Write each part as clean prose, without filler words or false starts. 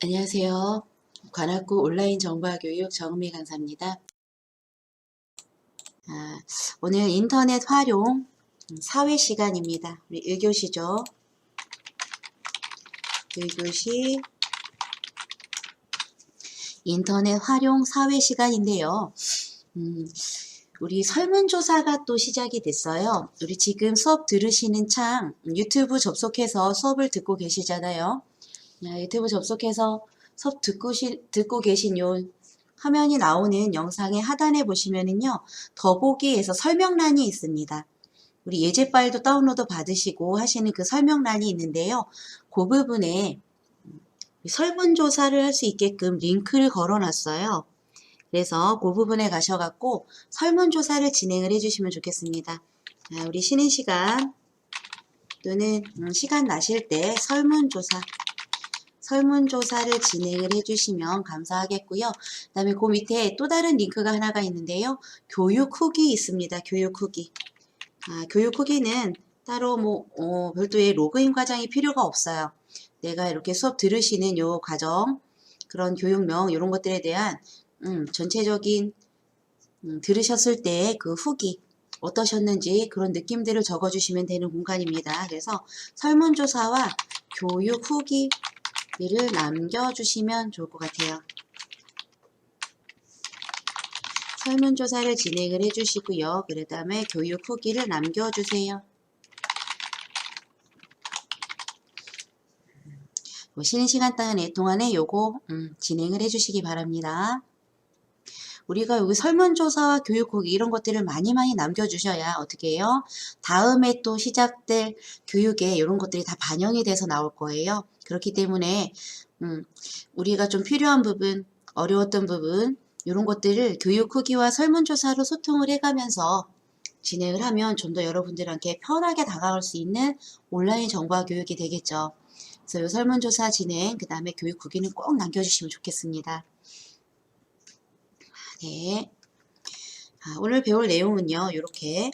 안녕하세요. 관악구 온라인 정보교육 정은미 강사입니다. 오늘 인터넷 활용 4회 시간입니다. 우리 1교시죠. 1교시 인터넷 활용 4회 시간인데요. 우리 설문조사가 또 시작이 됐어요. 우리 지금 수업 들으시는 창 유튜브 접속해서 수업을 듣고 계시잖아요. 유튜브 접속해서 수업 듣고 계신 요 화면이 나오는 영상의 하단에 보시면은요, 더보기에서 설명란이 있습니다. 우리 예제 파일도 다운로드 받으시고 하시는 그 설명란이 있는데요. 그 부분에 설문조사를 할 수 있게끔 링크를 걸어 놨어요. 그래서 그 부분에 가셔갖고 설문조사를 진행을 해주시면 좋겠습니다. 우리 쉬는 시간 또는 시간 나실 때 설문조사를 진행을 해주시면 감사하겠고요. 그 다음에 그 밑에 또 다른 링크가 하나가 있는데요. 교육 후기 있습니다. 교육 후기. 교육 후기는 따로 별도의 로그인 과정이 필요가 없어요. 내가 이렇게 수업 들으시는 요 과정, 그런 교육명, 이런 것들에 대한 전체적인 들으셨을 때 그 후기, 어떠셨는지 그런 느낌들을 적어주시면 되는 공간입니다. 그래서 설문조사와 교육 후기 를 남겨주시면 좋을 것 같아요. 설문조사를 진행을 해주시고요. 그 다음에 교육 후기를 남겨주세요. 쉬는 시간 동안에 요거 진행을 해주시기 바랍니다. 우리가 여기 설문조사와 교육 후기 이런 것들을 많이 남겨주셔야 어떻게 해요? 다음에 또 시작될 교육에 이런 것들이 다 반영이 돼서 나올 거예요. 그렇기 때문에 우리가 좀 필요한 부분, 어려웠던 부분 이런 것들을 교육 후기와 설문조사로 소통을 해가면서 진행을 하면 좀 더 여러분들한테 편하게 다가갈 수 있는 온라인 정보화 교육이 되겠죠. 그래서 이 설문조사 진행, 그 다음에 교육 후기는 꼭 남겨주시면 좋겠습니다. 네. 오늘 배울 내용은요, 이렇게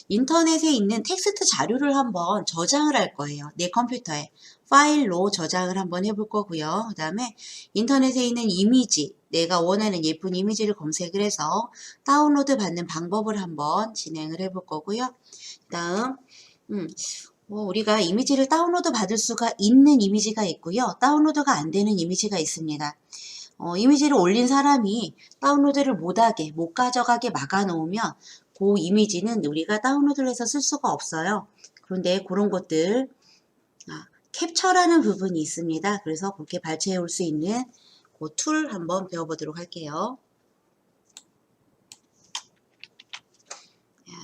인터넷에 있는 텍스트 자료를 한번 저장을 할 거예요. 내 컴퓨터에 파일로 저장을 한번 해볼 거고요. 그 다음에 인터넷에 있는 이미지, 내가 원하는 예쁜 이미지를 검색을 해서 다운로드 받는 방법을 한번 진행을 해볼 거고요. 그 다음 우리가 이미지를 다운로드 받을 수가 있는 이미지가 있고요. 다운로드가 안 되는 이미지가 있습니다. 이미지를 올린 사람이 다운로드를 못 가져가게 막아놓으면 그 이미지는 우리가 다운로드를 해서 쓸 수가 없어요. 그런데 그런 것들 캡처라는 부분이 있습니다. 그래서 그렇게 발췌해 올 수 있는 그 툴 한번 배워보도록 할게요.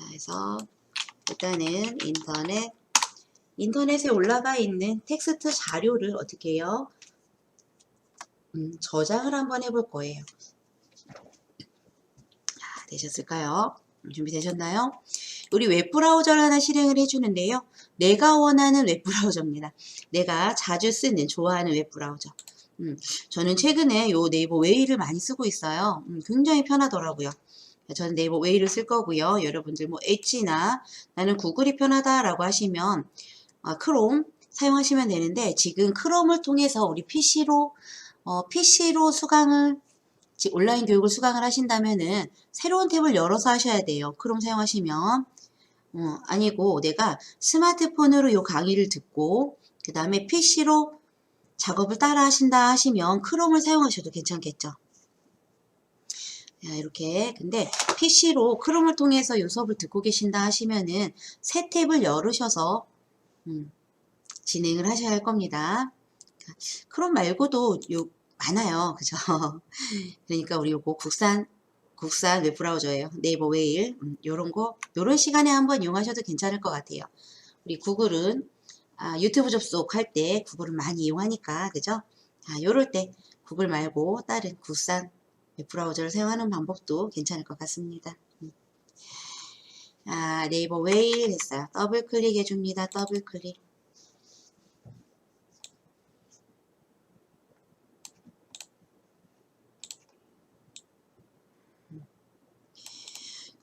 그래서 일단은 인터넷에 올라가 있는 텍스트 자료를 어떻게 해요? 저장을 한번 해볼 거예요. 되셨을까요? 준비되셨나요? 우리 웹브라우저를 하나 실행을 해주는데요. 내가 원하는 웹브라우저입니다. 내가 자주 쓰는, 좋아하는 웹브라우저. 저는 최근에 요 네이버 웨이를 많이 쓰고 있어요. 굉장히 편하더라고요. 저는 네이버 웨이를 쓸 거고요. 여러분들 엣지나 나는 구글이 편하다라고 하시면 크롬 사용하시면 되는데, 지금 크롬을 통해서 우리 PC로 온라인 교육을 수강을 하신다면은 새로운 탭을 열어서 하셔야 돼요. 크롬 사용하시면. 아니고 내가 스마트폰으로 이 강의를 듣고 그 다음에 PC로 작업을 따라 하신다 하시면 크롬을 사용하셔도 괜찮겠죠. 이렇게 근데 PC로 크롬을 통해서 이 수업을 듣고 계신다 하시면은 새 탭을 열으셔서 진행을 하셔야 할 겁니다. 크롬 말고도 많아요. 그죠? 그러니까 우리 요거 국산 웹브라우저예요. 네이버 웨일. 요런 시간에 한번 이용하셔도 괜찮을 것 같아요. 우리 구글은 유튜브 접속할 때 구글을 많이 이용하니까, 그죠? 요럴 때 구글 말고 다른 국산 웹브라우저를 사용하는 방법도 괜찮을 것 같습니다. 네이버 웨일 했어요. 더블 클릭해 줍니다. 더블 클릭.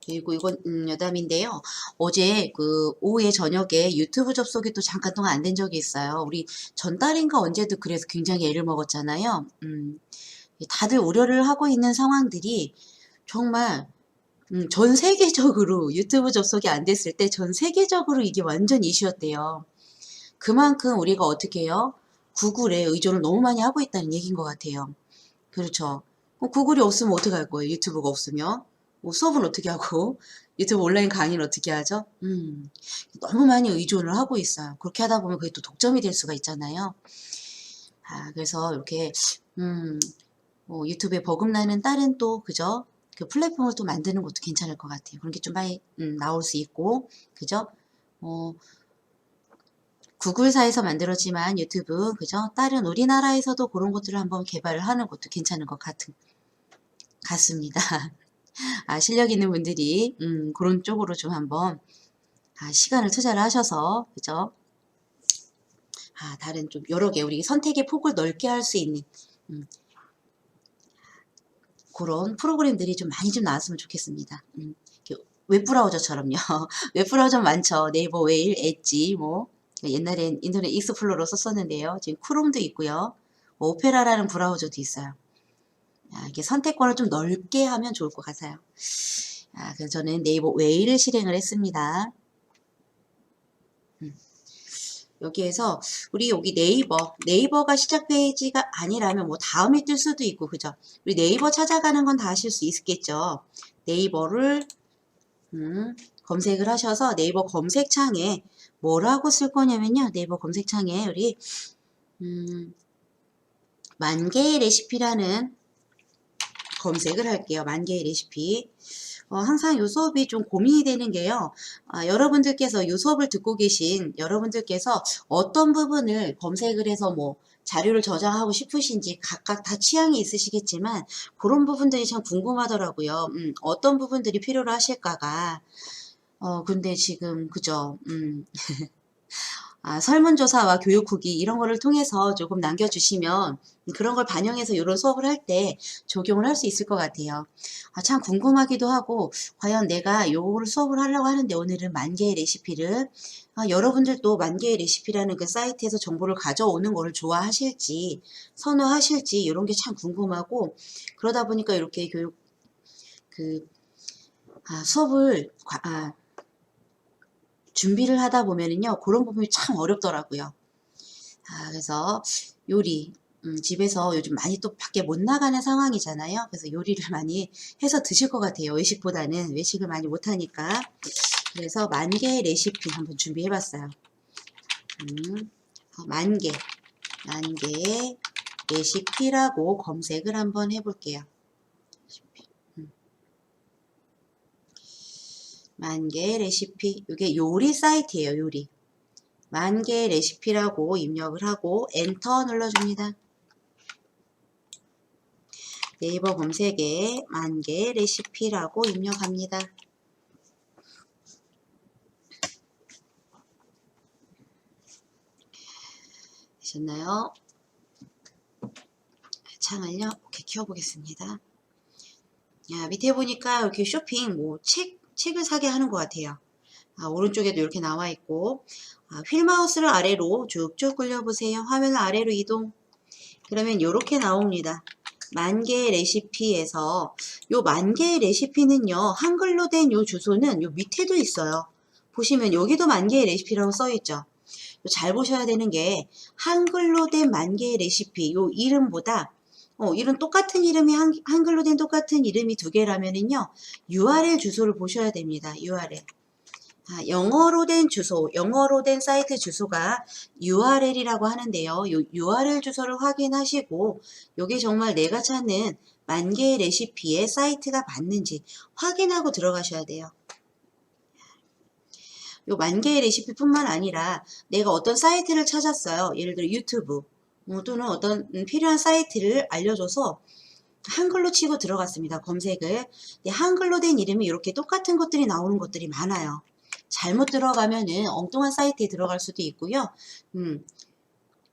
그리고 이건 여담인데요. 어제 그 오후에 저녁에 유튜브 접속이 또 잠깐 동안 안 된 적이 있어요. 우리 전달인가 언제도 그래서 굉장히 애를 먹었잖아요. 다들 우려를 하고 있는 상황들이 정말 전 세계적으로 유튜브 접속이 안 됐을 때 전 세계적으로 이게 완전 이슈였대요. 그만큼 우리가 어떻게 해요? 구글에 의존을 너무 많이 하고 있다는 얘기인 것 같아요. 그렇죠. 구글이 없으면 어떡할 거예요? 유튜브가 없으면. 뭐 수업은 어떻게 하고, 유튜브 온라인 강의는 어떻게 하죠? 너무 많이 의존을 하고 있어요. 그렇게 하다 보면 그게 또 독점이 될 수가 있잖아요. 그래서 이렇게, 유튜브에 버금나는 다른 또, 그죠? 그 플랫폼을 또 만드는 것도 괜찮을 것 같아요. 그런 게 좀 많이, 나올 수 있고, 그죠? 구글사에서 만들었지만 유튜브, 그죠? 다른 우리나라에서도 그런 것들을 한번 개발을 하는 것도 괜찮은 것 같습니다. 실력 있는 분들이, 그런 쪽으로 좀 한번, 시간을 투자를 하셔서, 그죠? 다른 좀 여러 개, 우리 선택의 폭을 넓게 할 수 있는, 그런 프로그램들이 좀 많이 좀 나왔으면 좋겠습니다. 웹브라우저처럼요. 웹브라우저 많죠. 네이버, 웨일, 엣지, 뭐, 옛날엔 인터넷 익스플로러 썼었는데요. 지금 크롬도 있고요. 오페라라는 브라우저도 있어요. 이렇게 선택권을 좀 넓게 하면 좋을 것 같아요. 그래서 저는 네이버 웨이를 실행을 했습니다. 여기에서 우리 여기 네이버가 시작 페이지가 아니라면 뭐 다음에 뜰 수도 있고, 그죠? 우리 네이버 찾아가는 건 다 하실 수 있겠죠. 네이버를 검색을 하셔서 네이버 검색창에 뭐라고 쓸 거냐면요. 네이버 검색창에 우리 만개의 레시피라는 검색을 할게요. 만개의 레시피. 항상 이 수업이 좀 고민이 되는 게요. 여러분들께서 이 수업을 듣고 계신 여러분들께서 어떤 부분을 검색을 해서 뭐 자료를 저장하고 싶으신지 각각 다 취향이 있으시겠지만 그런 부분들이 참 궁금하더라고요. 어떤 부분들이 필요로 하실까가. 근데 지금 그죠. 설문조사와 교육 후기 이런 거를 통해서 조금 남겨주시면 그런 걸 반영해서 이런 수업을 할 때 적용을 할 수 있을 것 같아요. 참 궁금하기도 하고 과연 내가 요걸 수업을 하려고 하는데 오늘은 만개의 레시피를 여러분들도 만개의 레시피라는 그 사이트에서 정보를 가져오는 거를 좋아하실지 선호하실지 이런 게 참 궁금하고 그러다 보니까 이렇게 교육 수업을 준비를 하다 보면은요, 그런 부분이 참 어렵더라고요. 그래서 요리, 집에서 요즘 많이 또 밖에 못 나가는 상황이잖아요. 그래서 요리를 많이 해서 드실 것 같아요. 외식보다는 외식을 많이 못 하니까. 그래서 만개의 레시피 한번 준비해 봤어요. 만개의 레시피라고 검색을 한번 해볼게요. 만개의 레시피. 이게 요리 사이트예요, 요리. 만개의 레시피라고 입력을 하고 엔터 눌러줍니다. 네이버 검색에 만개의 레시피라고 입력합니다. 되셨나요? 창을요, 이렇게 키워보겠습니다. 밑에 보니까 이렇게 쇼핑, 뭐 책을 사게 하는 것 같아요. 오른쪽에도 이렇게 나와 있고, 휠 마우스를 아래로 쭉쭉 굴려보세요. 화면을 아래로 이동. 그러면 이렇게 나옵니다. 만개의 레시피에서 요 만개의 레시피는요, 한글로 된 요 주소는 요 밑에도 있어요. 보시면 여기도 만개의 레시피라고 써 있죠. 잘 보셔야 되는 게 한글로 된 만개의 레시피 요 이름보다 이런 똑같은 이름이 한글로 된 똑같은 이름이 두 개라면은요, URL 주소를 보셔야 됩니다. URL. 영어로 된 주소, 영어로 된 사이트 주소가 URL이라고 하는데요. 요 URL 주소를 확인하시고 이게 정말 내가 찾는 만개의 레시피의 사이트가 맞는지 확인하고 들어가셔야 돼요. 요 만개의 레시피뿐만 아니라 내가 어떤 사이트를 찾았어요. 예를 들어 유튜브 또는 어떤 필요한 사이트를 알려줘서 한글로 치고 들어갔습니다. 검색을. 한글로 된 이름이 이렇게 똑같은 것들이 나오는 것들이 많아요. 잘못 들어가면은 엉뚱한 사이트에 들어갈 수도 있고요.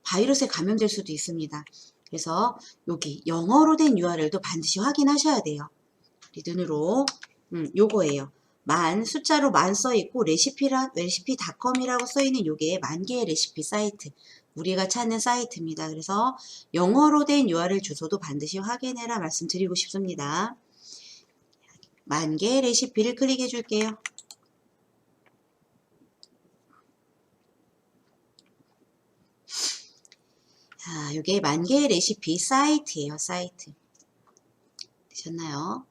바이러스에 감염될 수도 있습니다. 그래서 여기 영어로 된 URL도 반드시 확인하셔야 돼요. 우리 눈으로 요거예요. 숫자로 만 써있고 레시피닷컴이라고 써있는 요게 만 개의 레시피 사이트. 우리가 찾는 사이트입니다. 그래서 영어로 된 URL 주소도 반드시 확인해라 말씀드리고 싶습니다. 만 개의 레시피를 클릭해 줄게요. 자, 이게 만 개의 레시피 사이트예요. 사이트. 되셨나요?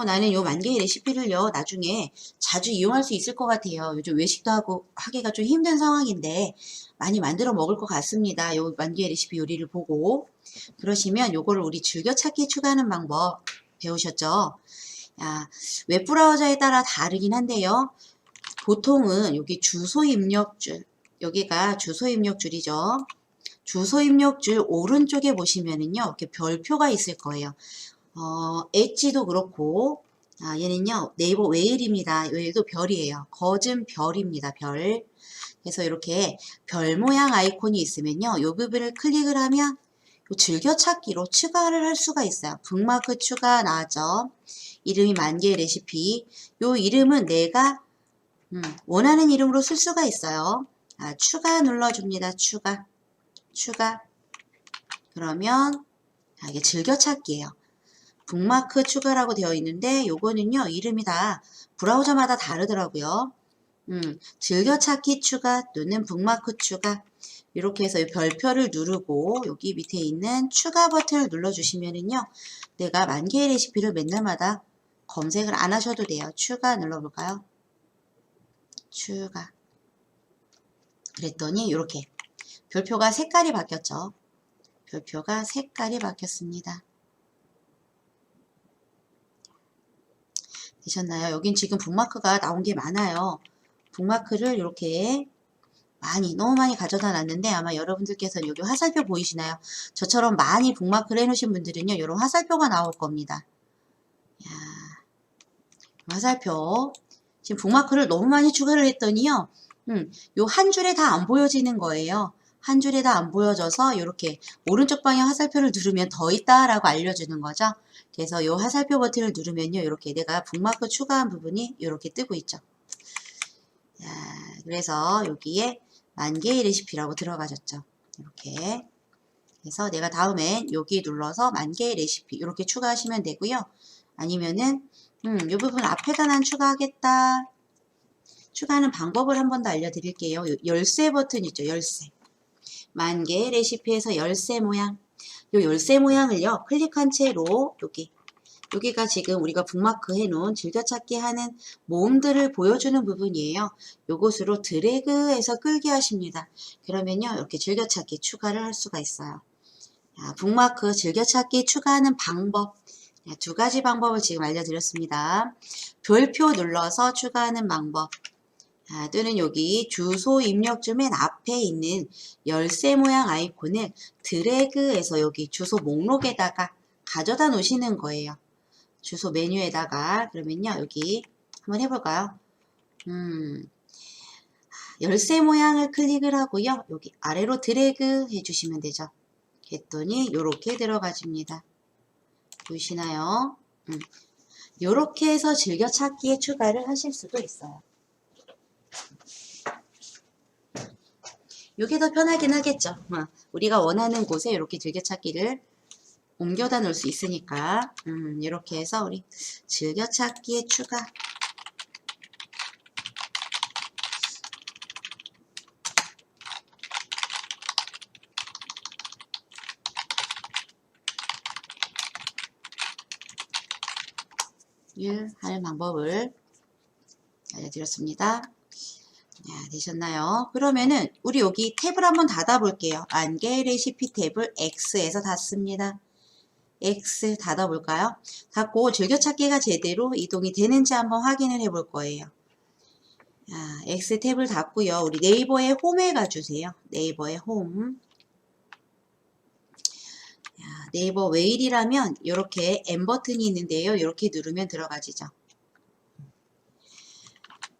나는 요 만 개의 레시피를요, 나중에 자주 이용할 수 있을 것 같아요. 요즘 외식도 하기가 좀 힘든 상황인데, 많이 만들어 먹을 것 같습니다. 요 만 개의 레시피 요리를 보고. 그러시면 요거를 우리 즐겨찾기 추가하는 방법 배우셨죠? 야, 웹브라우저에 따라 다르긴 한데요. 보통은 여기 주소 입력줄, 여기가 주소 입력줄이죠. 주소 입력줄 오른쪽에 보시면은요, 이렇게 별표가 있을 거예요. 엣지도 그렇고, 얘는요, 네이버 웨일입니다. 웨일도 별이에요. 거진 별입니다. 별. 그래서 이렇게 별 모양 아이콘이 있으면요, 이 부분을 클릭을 하면 즐겨찾기로 추가를 할 수가 있어요. 북마크 추가 나왔죠. 이름이 만 개의 레시피. 요 이름은 내가 원하는 이름으로 쓸 수가 있어요. 추가 눌러줍니다. 추가. 그러면 이게 즐겨찾기예요. 북마크 추가라고 되어 있는데 요거는요 이름이 다 브라우저마다 다르더라고요. 즐겨찾기 추가 또는 북마크 추가 이렇게 해서 별표를 누르고 여기 밑에 있는 추가 버튼을 눌러주시면은요 내가 만 개의 레시피를 맨날마다 검색을 안 하셔도 돼요. 추가 눌러볼까요? 추가. 그랬더니 이렇게 별표가 색깔이 바뀌었죠. 별표가 색깔이 바뀌었습니다. 되셨나요? 여긴 지금 북마크가 나온 게 많아요. 북마크를 이렇게 너무 많이 가져다 놨는데 아마 여러분들께서는 여기 화살표 보이시나요? 저처럼 많이 북마크를 해놓으신 분들은요. 이런 화살표가 나올 겁니다. 야, 화살표. 지금 북마크를 너무 많이 추가를 했더니요. 요 한 줄에 다 안 보여지는 거예요. 한 줄에 다 안 보여져서 이렇게 오른쪽 방향 화살표를 누르면 더 있다라고 알려주는 거죠. 그래서 요 화살표 버튼을 누르면요. 이렇게 내가 북마크 추가한 부분이 이렇게 뜨고 있죠. 자, 그래서 여기에 만 개의 레시피라고 들어가셨죠. 이렇게. 그래서 내가 다음엔 여기 눌러서 만 개의 레시피 이렇게 추가하시면 되고요. 아니면은 이 부분 앞에다 난 추가하겠다. 추가하는 방법을 한 번 더 알려드릴게요. 열쇠 버튼 있죠. 열쇠. 만 개의 레시피에서 열쇠 모양. 이 열쇠 모양을요. 클릭한 채로 여기가 지금 우리가 북마크 해놓은 즐겨찾기 하는 모음들을 보여주는 부분이에요. 요것으로 드래그해서 끌게 하십니다. 그러면요. 이렇게 즐겨찾기 추가를 할 수가 있어요. 북마크 즐겨찾기 추가하는 방법. 두 가지 방법을 지금 알려드렸습니다. 별표 눌러서 추가하는 방법. 또는 여기 주소 입력줄 맨 앞에 있는 열쇠 모양 아이콘을 드래그해서 여기 주소 목록에다가 가져다 놓으시는 거예요. 주소 메뉴에다가 그러면요 여기 한번 해볼까요? 열쇠 모양을 클릭을 하고요. 여기 아래로 드래그 해주시면 되죠. 했더니 이렇게 들어가집니다. 보이시나요? 이렇게 해서 즐겨찾기에 추가를 하실 수도 있어요. 이게 더 편하긴 하겠죠. 우리가 원하는 곳에 이렇게 즐겨찾기를 옮겨다 놓을 수 있으니까 이렇게 해서 우리 즐겨찾기에 추가. 할 방법을 알려드렸습니다. 되셨나요? 그러면은 우리 여기 탭을 한번 닫아 볼게요. 만 개의 레시피 탭을 X에서 닫습니다. X 닫아 볼까요? 닫고 즐겨찾기가 제대로 이동이 되는지 한번 확인을 해 볼 거예요. X 탭을 닫고요. 우리 네이버의 홈에 가주세요. 네이버의 홈. 네이버 웨일이라면 이렇게 M 버튼이 있는데요. 이렇게 누르면 들어가지죠.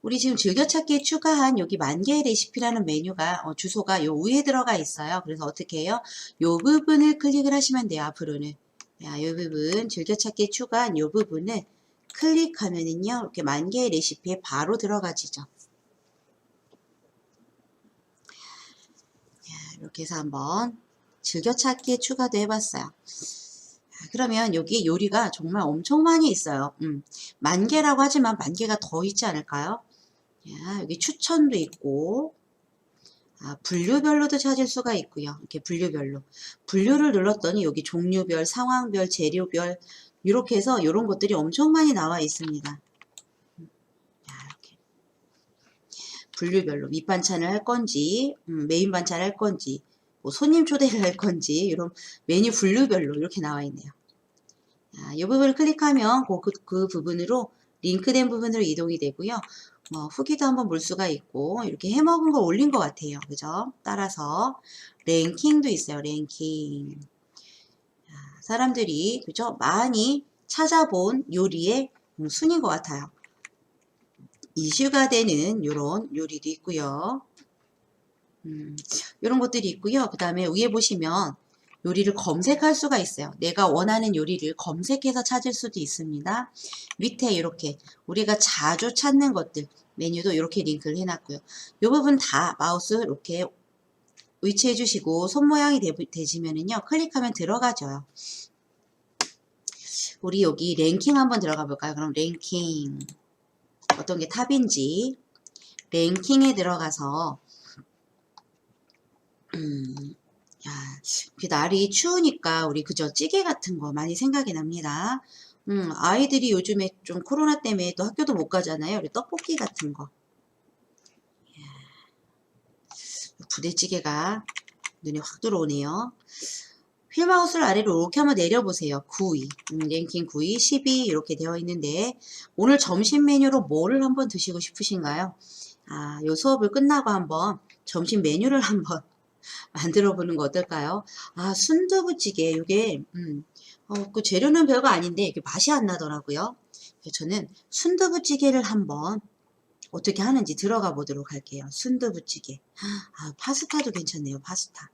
우리 지금 즐겨찾기에 추가한 여기 만 개의 레시피라는 메뉴가 주소가 요 위에 들어가 있어요. 그래서 어떻게 해요? 요 부분을 클릭을 하시면 돼요. 앞으로는. 요 부분 즐겨찾기에 추가한 요 부분을 클릭하면은요, 이렇게 10,000개의 레시피에 바로 들어가지죠. 이렇게 해서 한번 즐겨찾기에 추가도 해봤어요. 그러면 여기 요리가 정말 엄청 많이 있어요. 10,000개라고 하지만 10,000개가 더 있지 않을까요? 여기 추천도 있고, 분류별로도 찾을 수가 있고요. 이렇게 분류별로. 분류를 눌렀더니 여기 종류별, 상황별, 재료별, 이렇게 해서 이런 것들이 엄청 많이 나와 있습니다. 이렇게. 분류별로 밑반찬을 할 건지, 메인 반찬을 할 건지, 뭐 손님 초대를 할 건지, 이런 메뉴 분류별로 이렇게 나와 있네요. 이 부분을 클릭하면 그 부분으로 링크된 부분으로 이동이 되고요. 후기도 한번 볼 수가 있고 이렇게 해먹은 거 올린 것 같아요. 그죠? 따라서 랭킹도 있어요. 랭킹. 사람들이 그죠? 많이 찾아본 요리의 순인 것 같아요. 이슈가 되는 이런 요리도 있고요. 이런 것들이 있고요. 그 다음에 위에 보시면 요리를 검색할 수가 있어요. 내가 원하는 요리를 검색해서 찾을 수도 있습니다. 밑에 이렇게 우리가 자주 찾는 것들 메뉴도 이렇게 링크를 해놨고요. 이 부분 다 마우스 이렇게 위치해 주시고 손 모양이 되시면은요 클릭하면 들어가져요. 우리 여기 랭킹 한번 들어가 볼까요? 그럼 랭킹 어떤 게 탑인지 랭킹에 들어가서 날이 추우니까 우리 그저 찌개 같은 거 많이 생각이 납니다. 아이들이 요즘에 좀 코로나 때문에 또 학교도 못 가잖아요. 우리 떡볶이 같은 거. 부대찌개가 눈에 확 들어오네요. 휠마우스를 아래로 이렇게 한번 내려보세요. 9위, 랭킹 9위, 10위 이렇게 되어 있는데 오늘 점심 메뉴로 뭐를 한번 드시고 싶으신가요? 요 수업을 끝나고 한번 점심 메뉴를 한번 만들어 보는 거 어떨까요? 순두부찌개 이게 그 재료는 별거 아닌데 이게 맛이 안 나더라고요. 그래서 저는 순두부찌개를 한번 어떻게 하는지 들어가 보도록 할게요. 순두부찌개. 파스타도 괜찮네요. 파스타.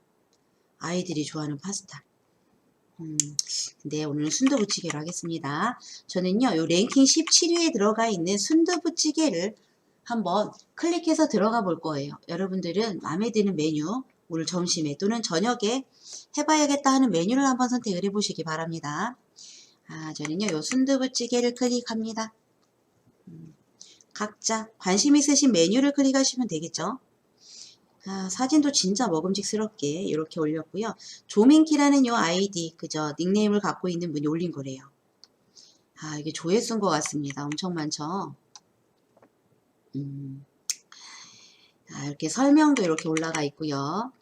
아이들이 좋아하는 파스타. 근데 오늘은 순두부찌개로 하겠습니다. 저는요, 요 랭킹 17위에 들어가 있는 순두부찌개를 한번 클릭해서 들어가 볼 거예요. 여러분들은 마음에 드는 메뉴, 오늘 점심에 또는 저녁에 해봐야겠다 하는 메뉴를 한번 선택을 해보시기 바랍니다. 저는요, 요 순두부찌개를 클릭합니다. 각자 관심 있으신 메뉴를 클릭하시면 되겠죠. 사진도 진짜 먹음직스럽게 이렇게 올렸고요. 조민키라는 요 아이디, 그저 닉네임을 갖고 있는 분이 올린 거래요. 이게 조회수인 것 같습니다. 엄청 많죠. 이렇게 설명도 이렇게 올라가 있고요.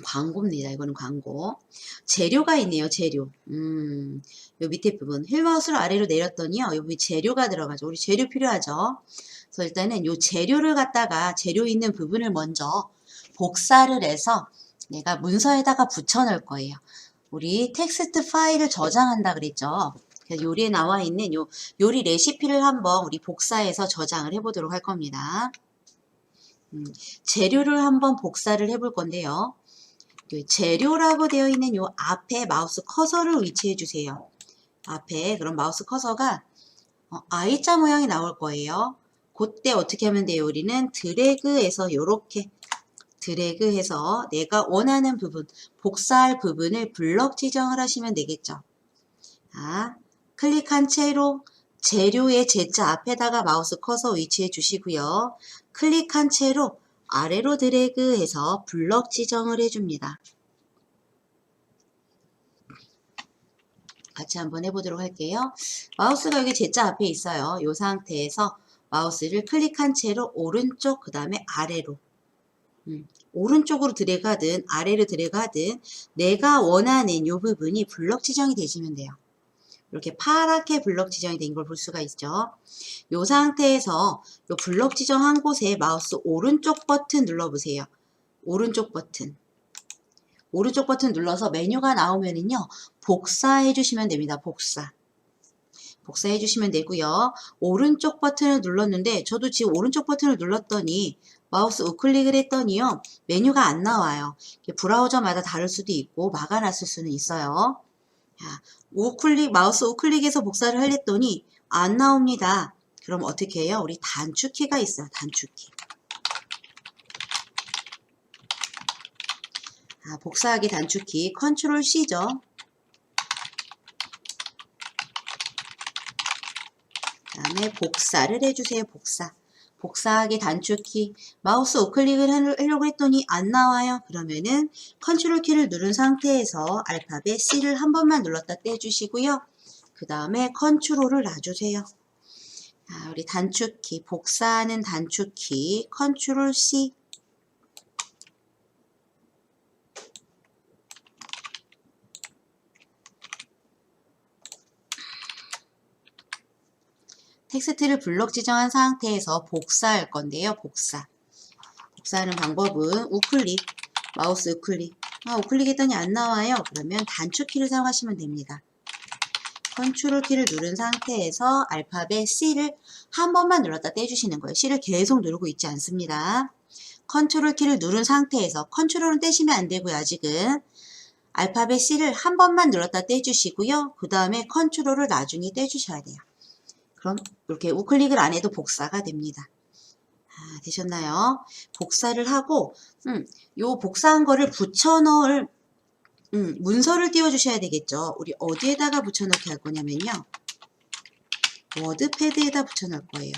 광고입니다. 이거는 광고. 재료가 있네요. 재료. 요 밑에 부분 휠마우스를 아래로 내렸더니요. 여기 재료가 들어가죠. 우리 재료 필요하죠. 그래서 일단은 요 재료를 갖다가 재료 있는 부분을 먼저 복사를 해서 내가 문서에다가 붙여 넣을 거예요. 우리 텍스트 파일을 저장한다 그랬죠. 그래서 요리에 나와 있는 요 요리 레시피를 한번 우리 복사해서 저장을 해보도록 할 겁니다. 재료를 한번 복사를 해볼 건데요. 재료라고 되어 있는 요 앞에 마우스 커서를 위치해 주세요. 앞에 그럼 마우스 커서가 I자 모양이 나올 거예요. 그때 어떻게 하면 돼요? 우리는 드래그해서 요렇게 드래그해서 내가 원하는 부분, 복사할 부분을 블럭 지정을 하시면 되겠죠. 클릭한 채로 재료의 제자 앞에다가 마우스 커서 위치해 주시고요. 클릭한 채로 아래로 드래그해서 블럭 지정을 해줍니다. 같이 한번 해보도록 할게요. 마우스가 여기 제자 앞에 있어요. 이 상태에서 마우스를 클릭한 채로 오른쪽 그 다음에 아래로 오른쪽으로 드래그하든 아래로 드래그하든 내가 원하는 이 부분이 블럭 지정이 되시면 돼요. 이렇게 파랗게 블럭 지정이 된 걸 볼 수가 있죠. 이 상태에서 이 블럭 지정한 곳에 마우스 오른쪽 버튼 눌러보세요. 오른쪽 버튼. 오른쪽 버튼 눌러서 메뉴가 나오면은요. 복사해 주시면 됩니다. 복사해 주시면 되고요. 오른쪽 버튼을 눌렀는데 저도 지금 오른쪽 버튼을 눌렀더니 마우스 우클릭을 했더니요. 메뉴가 안 나와요. 브라우저마다 다를 수도 있고 막아놨을 수는 있어요. 자, 우클릭, 마우스 우클릭해서 복사를 하랬더니 안 나옵니다. 그럼 어떻게 해요? 우리 단축키가 있어요. 단축키. 복사하기 단축키 컨트롤 C죠. 그 다음에 복사를 해주세요. 복사하기 단축키. 마우스 우클릭을 하려고 했더니 안 나와요. 그러면은 컨트롤 키를 누른 상태에서 알파벳 C를 한 번만 눌렀다 떼주시고요. 그 다음에 컨트롤을 놔주세요. 우리 단축키, 복사하는 단축키 컨트롤 C. 텍스트를 블록 지정한 상태에서 복사할 건데요. 복사하는 방법은 우클릭, 마우스 우클릭. 우클릭 했더니 안 나와요. 그러면 단축키를 사용하시면 됩니다. 컨트롤 키를 누른 상태에서 알파벳 C를 한 번만 눌렀다 떼주시는 거예요. C를 계속 누르고 있지 않습니다. 컨트롤 키를 누른 상태에서 컨트롤은 떼시면 안 되고요. 아직은 알파벳 C를 한 번만 눌렀다 떼주시고요. 그 다음에 컨트롤을 나중에 떼주셔야 돼요. 그럼 이렇게 우클릭을 안 해도 복사가 됩니다. 되셨나요? 복사를 하고 요 복사한 거를 붙여넣을 문서를 띄워주셔야 되겠죠. 우리 어디에다가 붙여넣기 할 거냐면요. 워드패드에다 붙여넣을 거예요.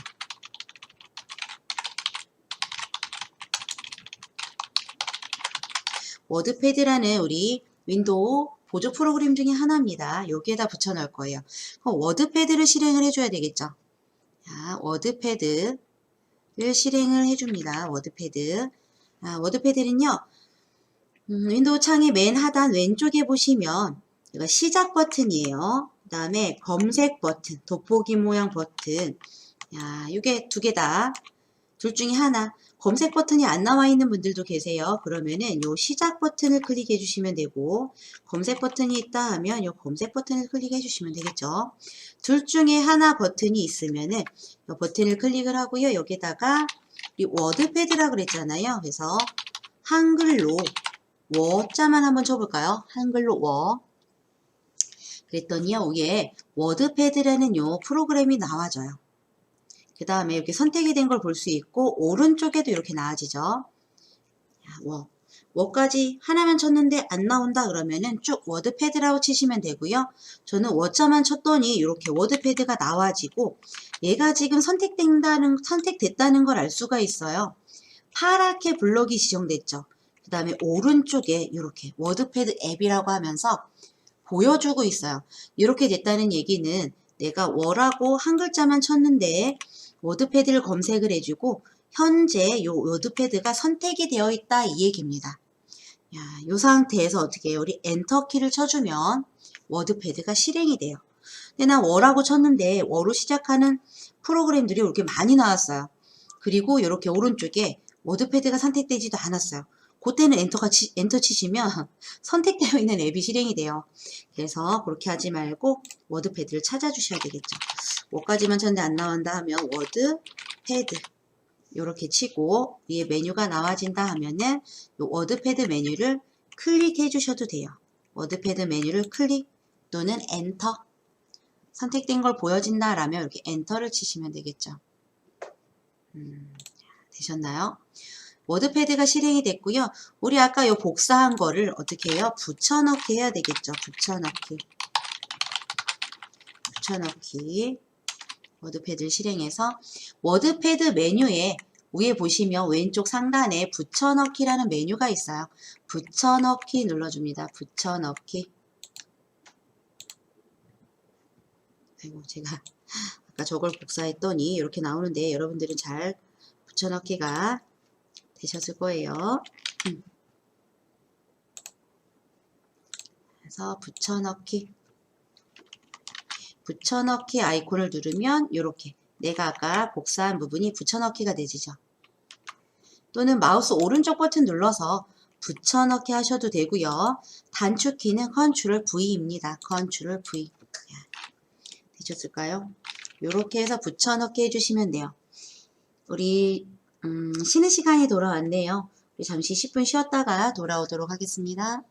워드패드라는 우리 윈도우 보조 프로그램 중에 하나입니다. 여기에다 붙여넣을 거예요. 그럼 워드패드를 실행을 해줘야 되겠죠. 자, 워드패드를 실행을 해줍니다. 워드패드. 워드패드는요. 윈도우 창의 맨 하단 왼쪽에 보시면 이거 시작 버튼이에요. 그 다음에 검색 버튼, 돋보기 모양 버튼. 이게 두 개다. 둘 중에 하나. 검색 버튼이 안 나와 있는 분들도 계세요. 그러면은 요 시작 버튼을 클릭해 주시면 되고, 검색 버튼이 있다 하면 요 검색 버튼을 클릭해 주시면 되겠죠. 둘 중에 하나 버튼이 있으면은 요 버튼을 클릭을 하고요. 여기다가 이 워드패드라고 그랬잖아요. 그래서 한글로 워자만 한번 쳐볼까요? 한글로 워. 그랬더니요, 위에 워드패드라는 요 프로그램이 나와져요. 그 다음에 이렇게 선택이 된 걸 볼 수 있고, 오른쪽에도 이렇게 나와지죠. 워까지 하나만 쳤는데 안 나온다 그러면은 쭉 워드패드라고 치시면 되고요. 저는 워자만 쳤더니 이렇게 워드패드가 나와지고, 얘가 지금 선택됐다는 걸 알 수가 있어요. 파랗게 블럭이 지정됐죠. 그 다음에 오른쪽에 이렇게 워드패드 앱이라고 하면서 보여주고 있어요. 이렇게 됐다는 얘기는 내가 워라고 한 글자만 쳤는데 워드패드를 검색을 해주고 현재 이 워드패드가 선택이 되어 있다 이 얘기입니다. 이 상태에서 어떻게 해요? 우리 엔터키를 쳐주면 워드패드가 실행이 돼요. 근데 난 워라고 쳤는데 워로 시작하는 프로그램들이 이렇게 많이 나왔어요. 그리고 이렇게 오른쪽에 워드패드가 선택되지도 않았어요. 그때는 엔터 치시면 선택되어 있는 앱이 실행이 돼요. 그래서 그렇게 하지 말고 워드패드를 찾아주셔야 되겠죠. 워까지만 쳤는데 안 나온다 하면 워드패드 이렇게 치고 위에 메뉴가 나와진다 하면은 이 워드패드 메뉴를 클릭해 주셔도 돼요. 워드패드 메뉴를 클릭 또는 엔터. 선택된 걸 보여진다 라면 이렇게 엔터를 치시면 되겠죠. 되셨나요? 워드패드가 실행이 됐고요. 우리 아까 요 복사한 거를 어떻게 해요? 붙여넣기 해야 되겠죠. 붙여넣기. 워드패드를 실행해서 워드패드 메뉴에 위에 보시면 왼쪽 상단에 붙여넣기라는 메뉴가 있어요. 붙여넣기 눌러줍니다. 붙여넣기. 아이고 제가 아까 저걸 복사했더니 이렇게 나오는데 여러분들은 잘 붙여넣기가 되셨을 거예요. 그래서 붙여넣기 아이콘을 누르면 이렇게 내가 아까 복사한 부분이 붙여넣기가 되지죠. 또는 마우스 오른쪽 버튼 눌러서 붙여넣기 하셔도 되고요. 단축키는 컨트롤 V입니다. 컨트롤 V. 되셨을까요? 이렇게 해서 붙여넣기 해주시면 돼요. 우리 쉬는 시간이 돌아왔네요. 우리 잠시 10분 쉬었다가 돌아오도록 하겠습니다.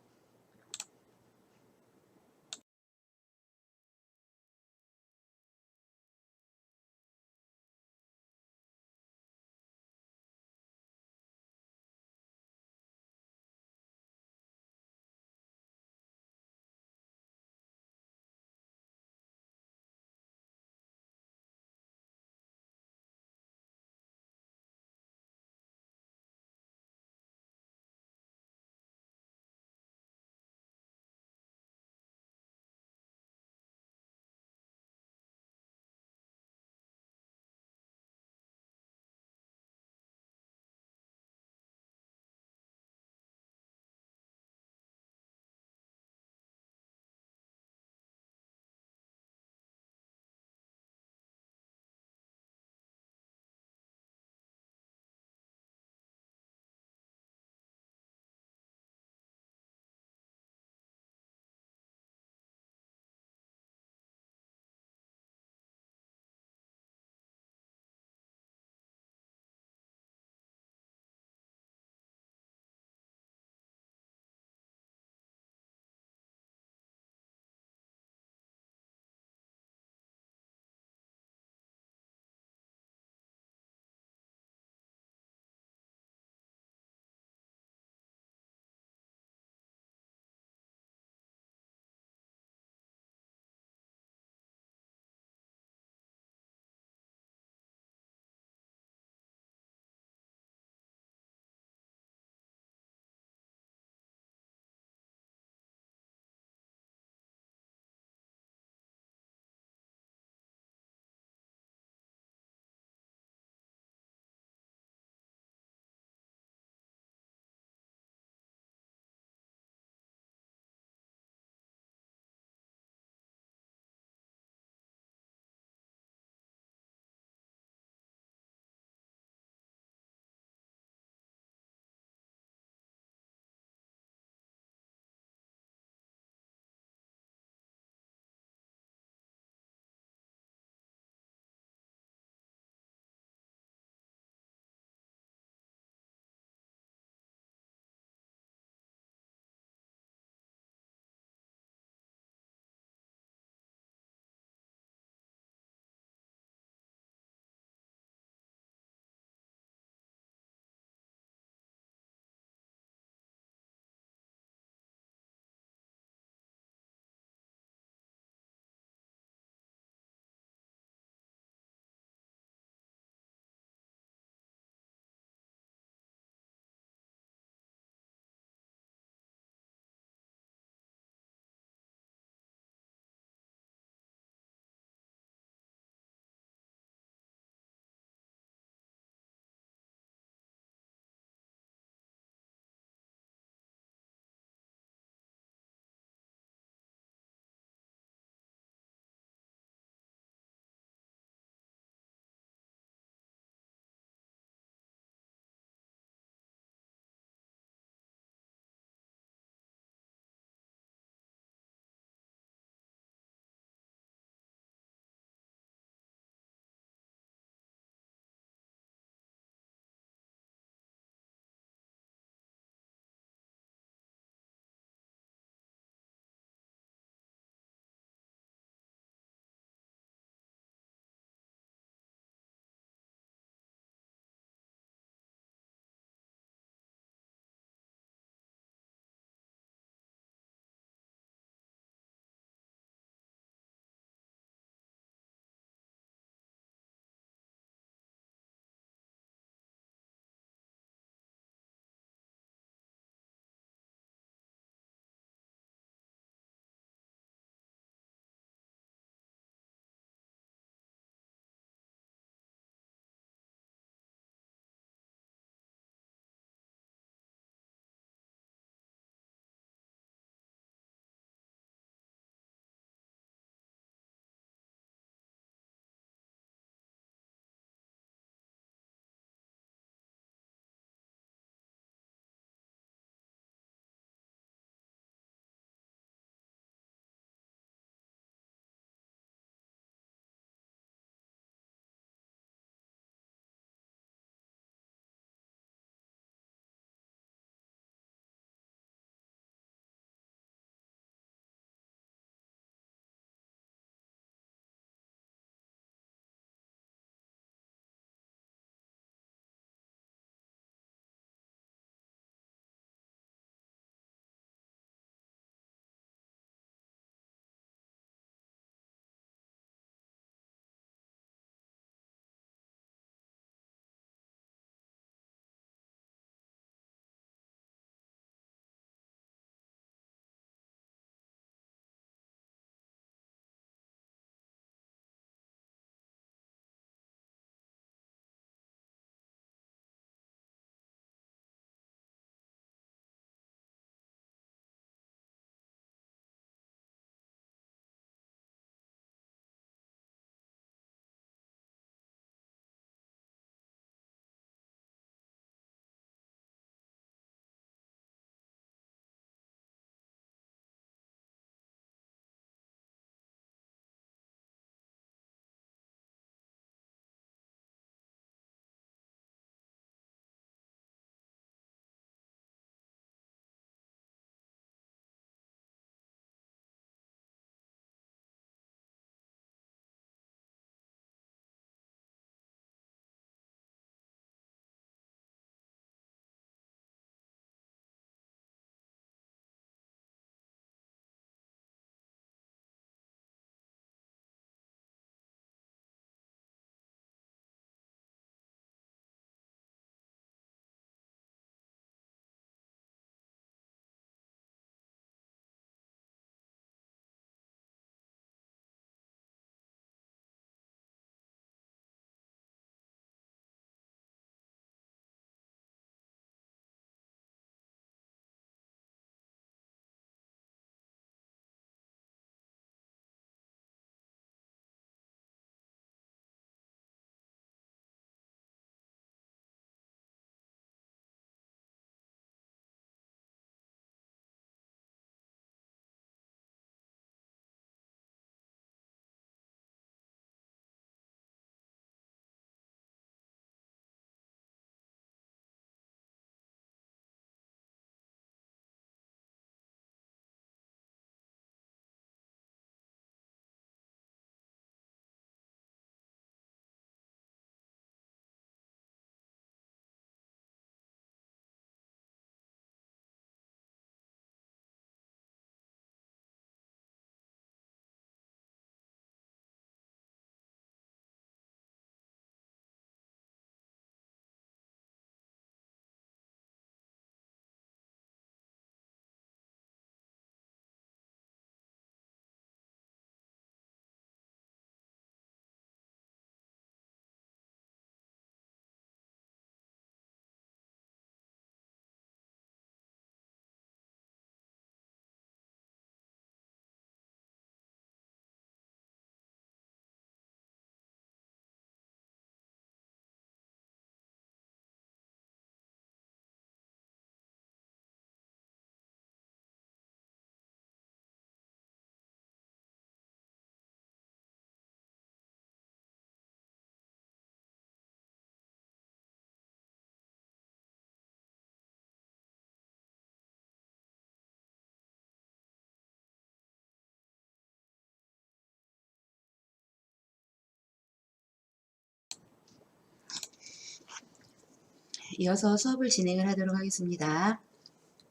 이어서 수업을 진행을 하도록 하겠습니다.